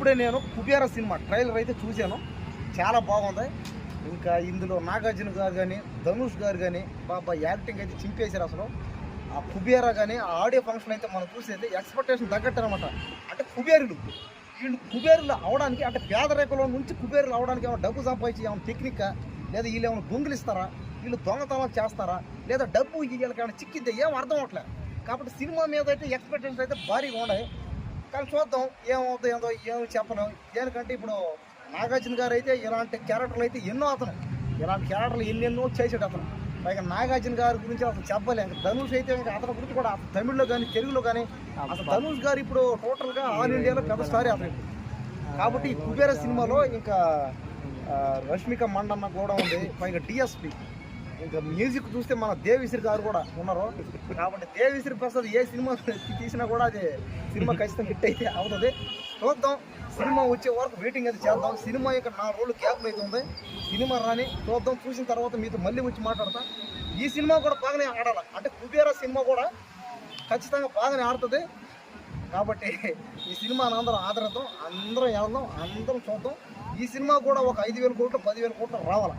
ఇప్పుడే నేను Kubera cinema trailer అయితే చూశాను, చాలా బాగుంది. ఇంకా ఇందులో నాగార్జున గారు కానీ ధనుష్ గారు కానీ బాబా యాక్టింగ్ అయితే చింపేశారు. అసలు ఆ కుబేర కానీ ఆ ఆడియో ఫంక్షన్ అయితే మనం చూసేది ఎక్స్పెక్టేషన్ తగ్గట్టు అనమాట. అంటే కుబేరులు వీళ్ళు కుబేరులు అవడానికి, అంటే పేదరికంలో నుంచి కుబేరులు అవడానికి ఏమైనా డబ్బు సంపాదించి ఏమైనా టెక్నిక్, లేదా వీళ్ళు ఏమైనా దొంగిలు ఇస్తారా, వీళ్ళు దొంగతనం చేస్తారా, లేదా డబ్బు వీళ్ళకి ఏమైనా చిక్కిద్దా, ఏం అర్థం అవట్లేదు. కాబట్టి సినిమా మీద అయితే ఎక్స్పెక్టేషన్స్ అయితే భారీగా ఉన్నాయి. కానీ చూద్దాం ఏమవుతుందో ఏందో, ఏమి చెప్పలేం. దేనికంటే ఇప్పుడు నాగార్జున గారు అయితే ఇలాంటి క్యారెక్టర్లు అయితే ఎన్నో, అతను ఇలాంటి క్యారెక్టర్లు ఎన్నెన్నో చేసాడు అతను. పైగా నాగార్జున గారి గురించి అసలు చెప్పలేము. ధనుష్ అయితే ఇంకా అతని గురించి కూడా తమిళ్లో కానీ తెలుగులో కానీ అసలు ధనుష్ గారు ఇప్పుడు టోటల్గా ఆల్ ఇండియాలో పెద్ద స్టారే అతను. కాబట్టి ఈ కుబేర సినిమాలో ఇంకా రష్మిక మండన్న కూడా ఉంది, పైగా డిఎస్పి, ఇంకా మ్యూజిక్ చూస్తే మన దేవిశ్రీ గారు కూడా ఉన్నారు. కాబట్టి దేవిశ్రీ ప్రసాద్ ఏ సినిమా తీసినా కూడా అది సినిమా ఖచ్చితంగా హిట్ అయితే అవుతుంది. చూద్దాం, సినిమా వచ్చే వరకు వెయిటింగ్ అయితే చేద్దాం. సినిమా ఇంకా 4 రోజులు గ్యాప్ అయితే ఉంది. సినిమా రాని చూద్దాం, చూసిన తర్వాత మీతో మళ్ళీ వచ్చి మాట్లాడతా. ఈ సినిమా కూడా బాగానే ఆడాలి, అంటే కుబేర సినిమా కూడా ఖచ్చితంగా బాగానే ఆడుతుంది. కాబట్టి ఈ సినిమాని అందరం ఆదరిద్దాం, అందరం వెళ్దాం, అందరం చూద్దాం. ఈ సినిమా కూడా ఒక 5,000 కోట్లు 10,000 కోట్లు రావాలి.